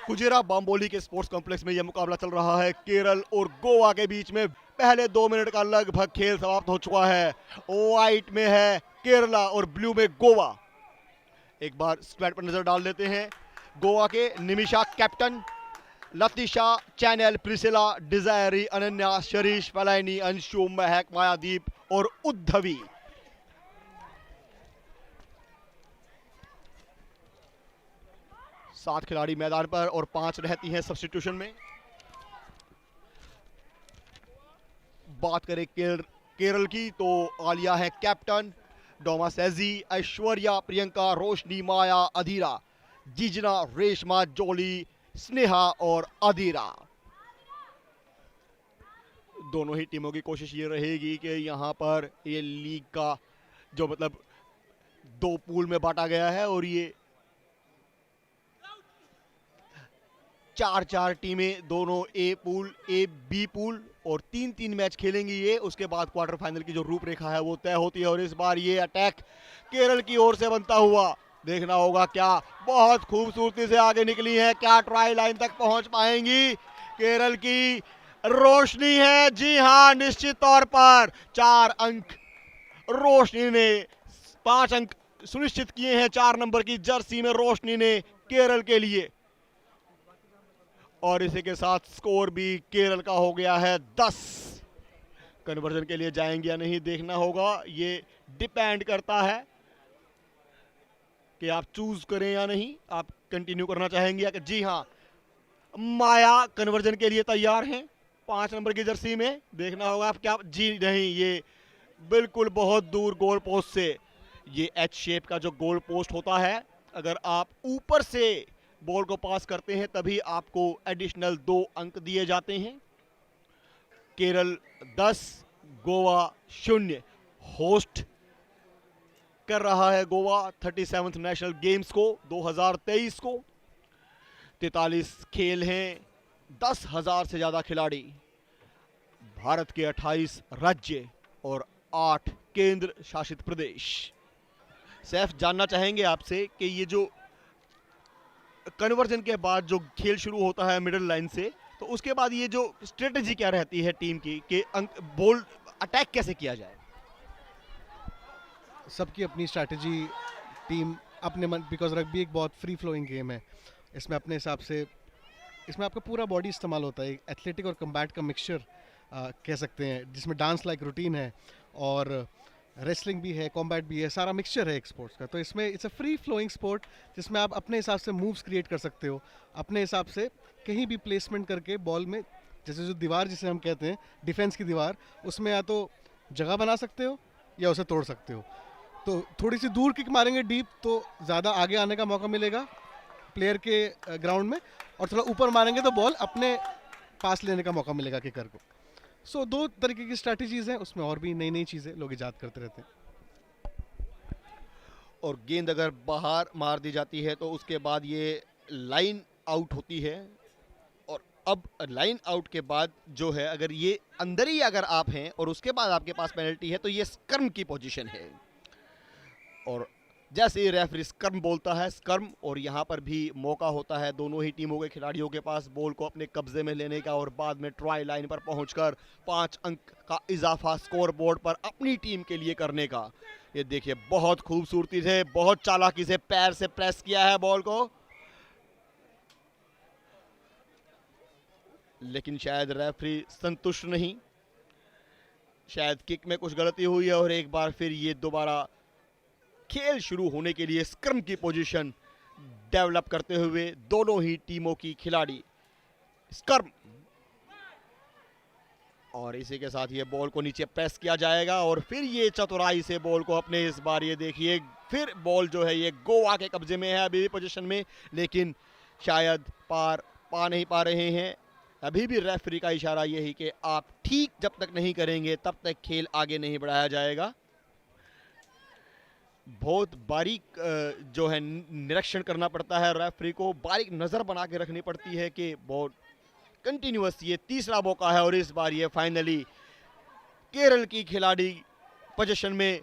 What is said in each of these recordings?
कुजेरा बाम्बोली के sports complex में यह मुकाबला चल रहा है केरल और गोवा के बीच में। पहले 2 मिनट का लगभग खेल समाप्त हो चुका है। व्हाइट में है केरला और ब्लू में गोवा। एक बार स्क्वाड पर नजर डाल देते हैं। गोवा के Nimisha captain, Latisha, Chanel, Priscilla, Desiree, Ananya, Shirish, फलाइनी, अंशु, महक, मायादीप और उद्धवी। सात खिलाड़ी मैदान पर और 5 रहती हैं सब्स्टिट्यूशन में। बात करें केरल की तो आलिया है कैप्टन, डोमा सेजी, ऐश्वर्या, प्रियंका, रोशनी, माया, अधीरा, जिजना, रेशमा, जोली, स्नेहा और अधीरा। दोनों ही टीमों की कोशिश ये रहेगी कि यहाँ पर ये लीग का जो मतलब 2 पूल में बांटा गया है और ये 4-4 टीमें, दोनों ए पूल, ए बी पूल और 3-3 मैच खेलेंगी ये। उसके बाद क्वार्टर फाइनल की जो रूपरेखा है वो तय होती है। और इस बार ये अटैक केरल की ओर से बनता हुआ देखना होगा। क्या बहुत खूबसूरती से आगे निकली है, क्या ट्राई लाइन तक पहुंच पाएंगी। केरल की रोशनी है, जी हां, निश्चित तौर पर 4 अंक रोशनी ने, 5 अंक सुनिश्चित किए हैं 4 नंबर की जर्सी में रोशनी ने केरल के लिए। और इसी के साथ स्कोर भी केरल का हो गया है 10। कन्वर्जन के लिए जाएंगे या नहीं देखना होगा। ये डिपेंड करता है कि आप चूज करें या नहीं, आप कंटिन्यू करना चाहेंगे या कि जी हां। माया कन्वर्जन के लिए तैयार हैं 5 नंबर की जर्सी में। देखना होगा आप क्या, जी नहीं, ये बिल्कुल बहुत दूर गोल पोस्ट से। ये एच शेप का जो गोल पोस्ट होता है, अगर आप ऊपर से बॉल को पास करते हैं तभी आपको एडिशनल 2 अंक दिए जाते हैं। केरल 10, गोवा 0। होस्ट कर रहा है गोवा 37th नेशनल गेम्स को 2023 को। 43 खेल हैं, 10,000 से ज्यादा खिलाड़ी, भारत के 28 राज्य और 8 केंद्र शासित प्रदेश। सैफ, जानना चाहेंगे आपसे कि ये जो कन्वर्जन के बाद जो खेल शुरू होता है मिडिल लाइन से, तो उसके बाद ये जो स्ट्रेटेजी क्या रहती है टीम की कि बॉल अटैक कैसे किया जाए? सबकी अपनी स्ट्रैटेजी, टीम अपने मन, बिकॉज रग्बी एक बहुत फ्री फ्लोइंग गेम है। इसमें अपने हिसाब से, इसमें आपका पूरा बॉडी इस्तेमाल होता है। एथलेटिक और कम्बैट का मिक्सचर कह सकते हैं, जिसमें डांस लाइक रूटीन है और रेसलिंग भी है, कॉम्बैट भी है, सारा मिक्सचर है एक स्पोर्ट्स का। तो इसमें it's a free flowing sport जिसमें आप अपने हिसाब से मूव्स क्रिएट कर सकते हो, अपने हिसाब से कहीं भी प्लेसमेंट करके बॉल में, जैसे जो दीवार जिसे हम कहते हैं डिफेंस की दीवार, उसमें या तो जगह बना सकते हो या उसे तोड़ सकते हो। तो थोड़ी सी दूर किक मारेंगे डीप तो ज़्यादा आगे आने का मौका मिलेगा प्लेयर के ग्राउंड में, और थोड़ा ऊपर मारेंगे तो बॉल अपने पास लेने का मौका मिलेगा किकर को। सो 2 तरीके की स्ट्रैटेजीज हैं, उसमें और भी नई नई चीज़ें लोग इजाद करते रहते हैं। और गेंद अगर बाहर मार दी जाती है तो उसके बाद ये लाइन आउट होती है। और अब लाइन आउट के बाद जो है, अगर ये अंदर ही अगर आप हैं और उसके बाद आपके पास पेनल्टी है तो ये स्कर्म की पोजीशन है। और जैसे ही रेफरी स्कर्म बोलता है, स्कर्म, और यहाँ पर भी मौका होता है दोनों ही टीमों के खिलाड़ियों के पास बॉल को अपने कब्जे में लेने का और बाद में ट्राई लाइन पर पहुंचकर 5 अंक का इजाफा स्कोर बोर्ड पर अपनी टीम के लिए करने का। ये देखिए, बहुत खूबसूरती से, बहुत चालाकी से पैर से प्रेस किया है बॉल को, लेकिन शायद रेफरी संतुष्ट नहीं। शायद किक में कुछ गलती हुई है और एक बार फिर ये दोबारा खेल शुरू होने के लिए स्क्रम की पोजीशन डेवलप करते हुए दोनों ही टीमों की खिलाड़ी स्क्रम। और इसी के साथ ये बॉल को नीचे प्रेस किया जाएगा और फिर ये चतुराई से बॉल को अपने, इस बार ये देखिए फिर बॉल जो है ये गोवा के कब्जे में है अभी भी पोजीशन में, लेकिन शायद पा नहीं पा रहे हैं। अभी भी रेफरी का इशारा यही कि आप ठीक जब तक नहीं करेंगे तब तक खेल आगे नहीं बढ़ाया जाएगा। बहुत बारीक जो है निरीक्षण करना पड़ता है रेफरी को, बारीक नज़र बना के रखनी पड़ती है कि बहुत कंटिन्यूअस। ये तीसरा मौका है और इस बार ये फाइनली केरल की खिलाड़ी पोजीशन में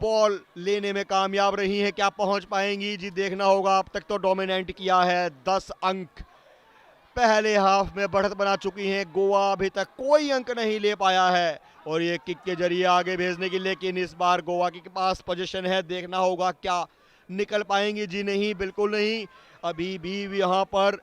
बॉल लेने में कामयाब रही हैं। क्या पहुंच पाएंगी? जी देखना होगा। अब तक तो डोमिनेट किया है, 10 अंक पहले हाफ में बढ़त बना चुकी हैं। गोवा अभी तक कोई अंक नहीं ले पाया है और ये किक के जरिए आगे भेजने की, लेकिन इस बार गोवा के पास पोजीशन है। देखना होगा क्या निकल पाएंगे। जी नहीं, बिल्कुल नहीं। अभी भी यहाँ पर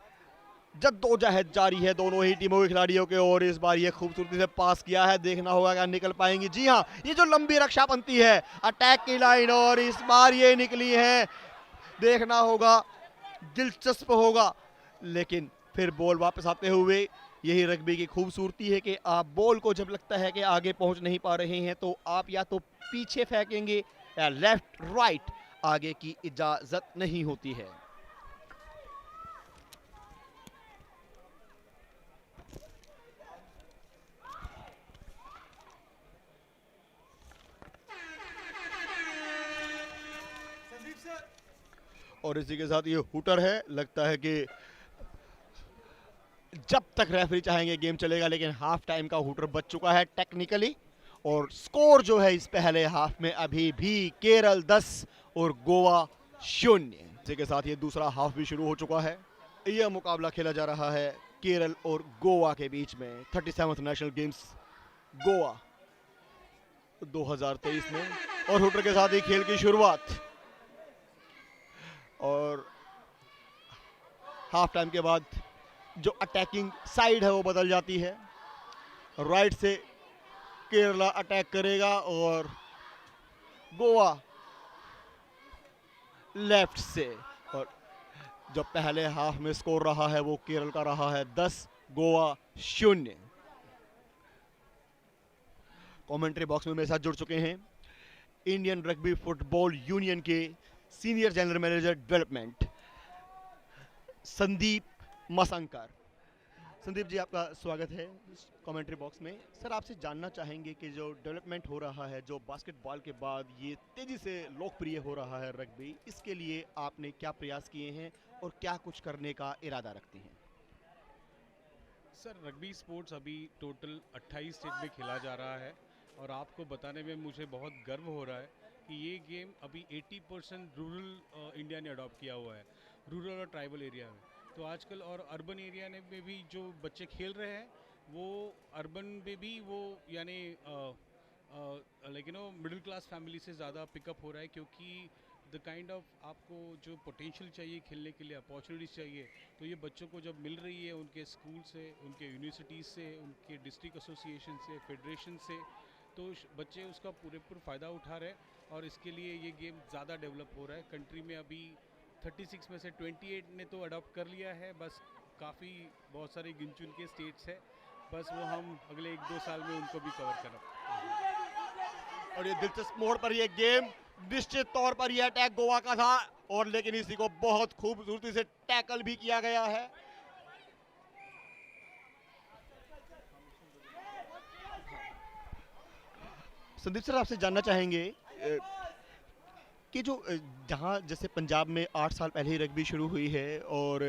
जद्दोजहद जारी है दोनों ही टीमों के खिलाड़ियों के, और इस बार ये खूबसूरती से पास किया है। देखना होगा क्या निकल पाएंगी। जी हाँ, ये जो लंबी रक्षा बनती है अटैक की लाइन, और इस बार ये निकली है। देखना होगा, दिलचस्प होगा। लेकिन फिर बॉल वापस आते हुए, यही रग्बी की खूबसूरती है कि आप बॉल को जब लगता है कि आगे पहुंच नहीं पा रहे हैं तो आप या तो पीछे फेंकेंगे या लेफ्ट राइट, आगे की इजाजत नहीं होती है। और इसी के साथ ये हुटर है। लगता है कि जब तक रेफरी चाहेंगे गेम चलेगा, लेकिन हाफ टाइम का हुटर बच चुका है टेक्निकली। और स्कोर जो है इस पहले हाफ में अभी भी केरल 10 और गोवा 0। इसी के साथ ये दूसरा हाफ भी शुरू हो चुका है। यह मुकाबला खेला जा रहा है केरल और गोवा के बीच में 37th नेशनल गेम्स गोवा 2023 में। और हुटर के साथ ही खेल की शुरुआत, और हाफ टाइम के बाद जो अटैकिंग साइड है वो बदल जाती है। राइट से केरला अटैक करेगा और गोवा लेफ्ट से। और जो पहले हाफ में स्कोर रहा है वो केरल का रहा है 10, गोवा 0। कमेंट्री बॉक्स में मेरे साथ जुड़ चुके हैं इंडियन रग्बी फुटबॉल यूनियन के senior general manager development Sandeep Masankar. Sandeep ji, आपका स्वागत है कमेंट्री बॉक्स में। सर, आपसे जानना चाहेंगे कि जो डेवलपमेंट हो रहा है, जो बास्केटबॉल के बाद ये तेजी से लोकप्रिय हो रहा है रग्बी, इसके लिए आपने क्या प्रयास किए हैं और क्या कुछ करने का इरादा रखते हैं? सर, रग्बी स्पोर्ट्स अभी टोटल 28 स्टेट में खेला जा रहा है, और आपको बताने में मुझे बहुत गर्व हो रहा है कि ये गेम अभी 80% रूरल इंडिया ने अडॉप्ट किया हुआ है, रूरल और ट्राइबल एरिया में। तो आजकल और अर्बन एरिया में भी जो बच्चे खेल रहे हैं, वो अर्बन में भी वो यानी लेकिन वो मिडिल क्लास फैमिली से ज़्यादा पिकअप हो रहा है, क्योंकि द काइंड ऑफ आपको जो पोटेंशियल चाहिए खेलने के लिए, अपॉर्चुनिटीज़ चाहिए, तो ये बच्चों को जब मिल रही है उनके स्कूल से, उनके यूनिवर्सिटीज़ से, उनके डिस्ट्रिक्ट एसोसिएशन से, फेडरेशन से, तो बच्चे उसका पूरेपूर फ़ायदा उठा रहे हैं। और इसके लिए ये गेम ज़्यादा डेवलप हो रहा है। कंट्री में अभी 36 में से 28 ने तो अडॉप्ट कर लिया है, बस काफ़ी बहुत सारे गिन चुन के स्टेट्स है, बस वो हम अगले 1-2 साल में उनको भी कवर करें। और ये दिलचस्प मोड़ पर ये गेम, निश्चित तौर पर यह अटैक गोवा का था, और लेकिन इसी को बहुत खूबसूरती से टैकल भी किया गया है। संदीप सर, आपसे जानना चाहेंगे कि जो जहाँ जैसे पंजाब में 8 साल पहले ही रग्बी शुरू हुई है और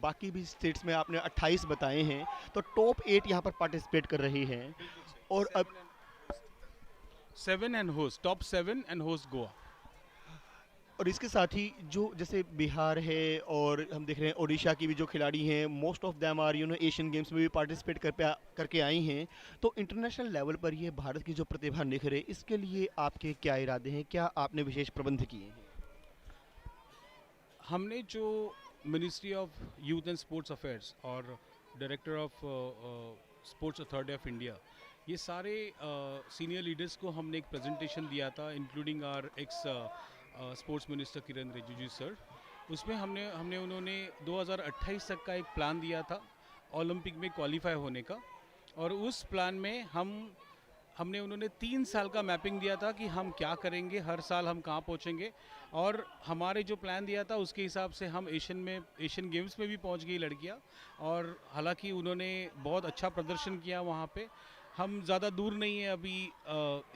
बाकी भी स्टेट्स में आपने 28 बताए हैं, तो टॉप 8 यहाँ पर पार्टिसिपेट कर रही हैं, और अब 7 and host, top 7 and host Goa. और इसके साथ ही जो जैसे बिहार है और हम देख रहे हैं ओडिशा की भी जो खिलाड़ी हैं, most of them are Asian games में भी पार्टिसिपेट करके आई हैं। तो इंटरनेशनल लेवल पर ये भारत की जो प्रतिभा निखरे, इसके लिए आपके क्या इरादे हैं, क्या आपने विशेष प्रबंध किए हैं? हमने जो ministry of youth and sports affairs और director of sports authority of India, ये सारे सीनियर लीडर्स को हमने एक प्रेजेंटेशन दिया था, including our ex sports minister Kiran Rijiju sir. उसमें हमने उन्होंने 2028 तक का एक प्लान दिया था ओलंपिक में क्वालिफाई होने का, और उस प्लान में हमने उन्होंने 3 साल का मैपिंग दिया था कि हम क्या करेंगे, हर साल हम कहाँ पहुँचेंगे, और हमारे जो प्लान दिया था उसके हिसाब से हम एशियन गेम्स में भी पहुँच गई लड़कियाँ। और हालांकि उन्होंने बहुत अच्छा प्रदर्शन किया वहाँ पे। हम ज़्यादा दूर नहीं है अभी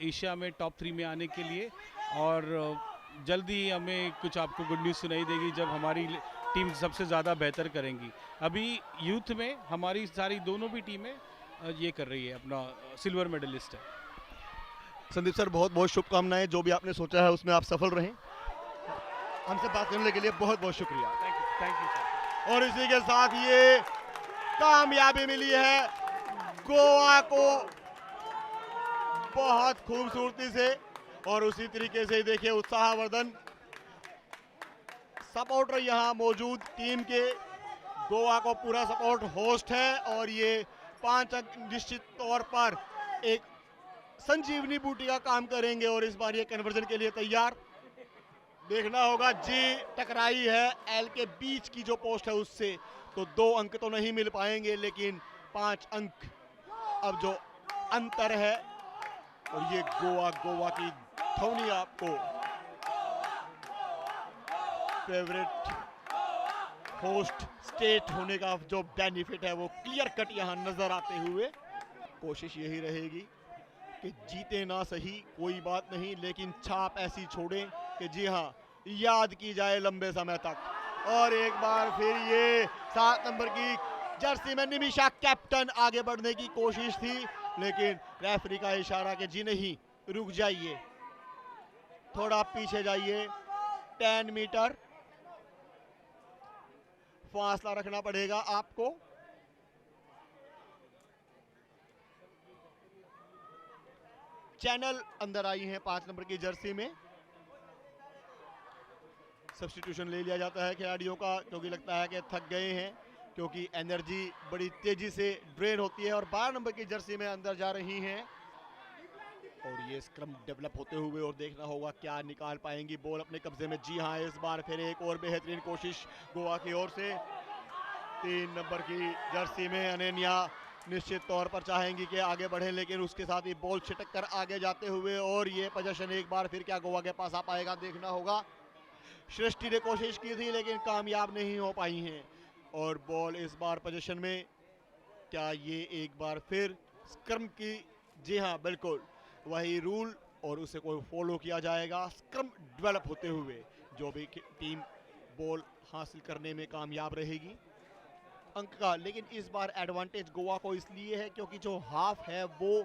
एशिया में टॉप 3 में आने के लिए, और जल्दी हमें कुछ आपको गुड न्यूज़ सुनाई देगी जब हमारी टीम सबसे ज़्यादा बेहतर करेंगी। अभी यूथ में हमारी सारी दोनों भी टीमें ये कर रही है, अपना सिल्वर मेडलिस्ट है। संदीप सर, बहुत बहुत शुभकामनाएं, जो भी आपने सोचा है उसमें आप सफल रहें। हमसे बात करने के लिए बहुत बहुत शुक्रिया। Thank you sir. और इसी के साथ ये कामयाबी मिली है गोवा को बहुत खूबसूरती से। और उसी तरीके से देखिए उत्साहवर्धन सपोर्टर यहाँ मौजूद टीम के, गोवा को पूरा सपोर्ट होस्ट है और ये 5 अंक निश्चित तौर पर एक संजीवनी बूटी का काम करेंगे। और इस बार ये कन्वर्जन के लिए तैयार, देखना होगा। जी टकराई है एल के बीच की जो पोस्ट है उससे, तो 2 अंक तो नहीं मिल पाएंगे, लेकिन 5 अंक अब जो अंतर है। और ये गोवा की धोनी आपको फेवरेट होस्ट स्टेट होने का जो बेनिफिट है वो क्लियर कट यहाँ नजर आते हुए। कोशिश यही रहेगी कि जीते ना सही कोई बात नहीं, लेकिन छाप ऐसी छोड़ें कि जी हाँ याद की जाए लंबे समय तक। और एक बार फिर ये 7 नंबर की जर्सी में निमिषा कैप्टन आगे बढ़ने की कोशिश थी, लेकिन रेफरी का इशारा कि जी नहीं रुक जाइए, थोड़ा पीछे जाइए, 10 मीटर फासला रखना पड़ेगा आपको। चैनल अंदर आई हैं 5 नंबर की जर्सी में। सब्स्टिट्यूशन ले लिया जाता है खिलाड़ियों का, क्योंकि लगता है कि थक गए हैं, क्योंकि एनर्जी बड़ी तेजी से ड्रेन होती है। और 12 नंबर की जर्सी में अंदर जा रही हैं और ये स्क्रम डेवलप होते हुए, और देखना होगा क्या निकाल पाएंगी बॉल अपने कब्जे में। जी हाँ, इस बार फिर एक और बेहतरीन कोशिश गोवा की ओर से। 3 नंबर की जर्सी में अनन्या निश्चित तौर पर चाहेंगी कि आगे बढ़े, लेकिन उसके साथ ही बॉल छिटक कर आगे जाते हुए, और ये पोजीशन एक बार फिर क्या गोवा के पास आ पाएगा, देखना होगा। सृष्टि ने कोशिश की थी लेकिन कामयाब नहीं हो पाई हैं। और बॉल इस बार पोजीशन में, क्या ये एक बार फिर स्क्रम की, जी हाँ बिल्कुल वही रूल, और उसे कोई फॉलो किया जाएगा। स्क्रम डेवलप होते हुए जो भी टीम बॉल हासिल करने में कामयाब रहेगी अंक का। लेकिन इस बार एडवांटेज गोवा को इसलिए है क्योंकि जो हाफ है वो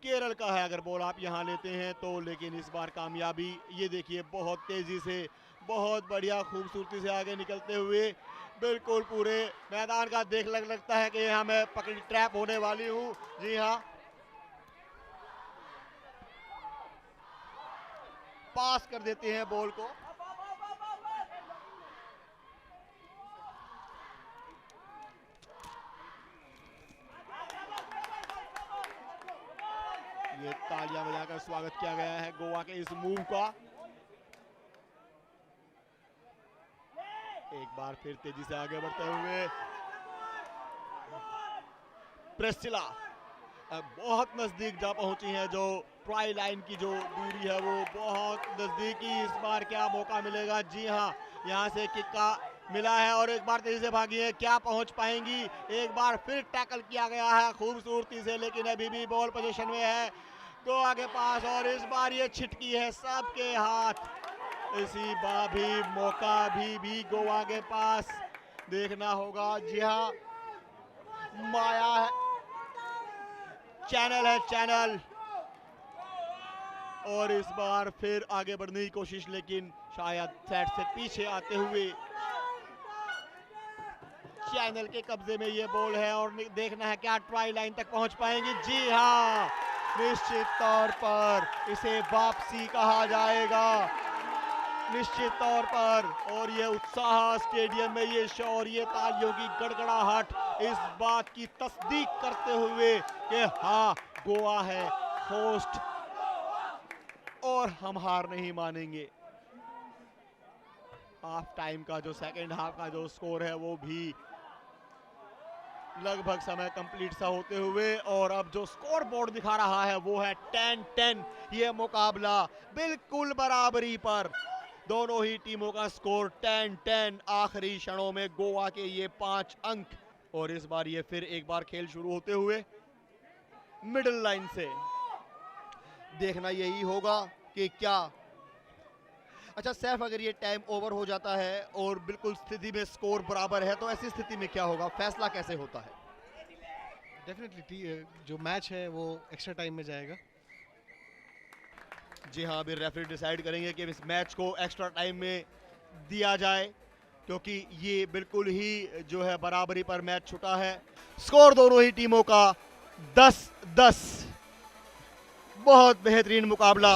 केरल का है, अगर बॉल आप यहाँ लेते हैं तो। लेकिन इस बार कामयाबी, ये देखिए बहुत तेजी से, बहुत बढ़िया खूबसूरती से आगे निकलते हुए, बिल्कुल पूरे मैदान का देख लगता है कि यहाँ मैं पकड़ी ट्रैप होने वाली हूँ। जी हाँ, पास कर देते हैं बॉल को। ये तालियां बजाकर स्वागत किया गया है गोवा के इस मूव का। एक बार फिर तेजी से आगे बढ़ते हुए प्रिस्टिला बहुत नजदीक जा पहुंची हैं। जो ट्राई लाइन की जो दूरी है वो बहुत नजदीकी। इस बार क्या मौका मिलेगा? जी हाँ, यहाँ से किक का मिला है और एक बार तेजी से भागी है, क्या पहुंच पाएंगी? एक बार फिर टैकल किया गया है खूबसूरती से, लेकिन अभी भी बॉल पोजीशन में है गोवा के पास। और इस बार ये छिटकी है सबके हाथ, इसी बार भी मौका भी गोवा के पास, देखना होगा। जी हाँ, माया है, चैनल है चैनल, और इस बार फिर आगे बढ़ने की कोशिश, लेकिन शायद सेट से पीछे आते हुए चैनल के कब्जे में ये बॉल है। और देखना है क्या ट्राई लाइन तक पहुंच पाएंगे। जी हाँ, निश्चित तौर पर इसे वापसी कहा जाएगा, निश्चित तौर पर। और ये उत्साह स्टेडियम में, ये शोर, ये तालियों की गड़गड़ाहट इस बात की तस्दीक करते हुए कि हाँ गोवा है होस्ट और हम हार नहीं मानेंगे। हाफ टाइम का जो सेकंड हाफ का जो स्कोर है वो भी लगभग समय कंप्लीट सा होते हुए, और अब जो स्कोर बोर्ड दिखा रहा है वो है 10-10। ये मुकाबला बिल्कुल बराबरी पर, दोनों ही टीमों का स्कोर 10-10। आखिरी क्षणों में गोवा के ये 5 अंक, और इस बार ये फिर एक बार खेल शुरू होते हुए मिडिल लाइन से। देखना यही होगा कि क्या, अच्छा सैफ, अगर ये टाइम ओवर हो जाता है और बिल्कुल स्थिति में स्कोर बराबर है तो ऐसी स्थिति में क्या होगा, फैसला कैसे होता है? डेफिनेटली जो मैच है वो एक्स्ट्रा टाइम में जाएगा। जी हाँ, अभी रेफरी डिसाइड करेंगे कि इस मैच को एक्स्ट्रा टाइम में दिया जाए क्योंकि ये बिल्कुल ही जो है बराबरी पर मैच छुटा है। स्कोर दोनों ही टीमों का 10-10। बहुत बेहतरीन मुकाबला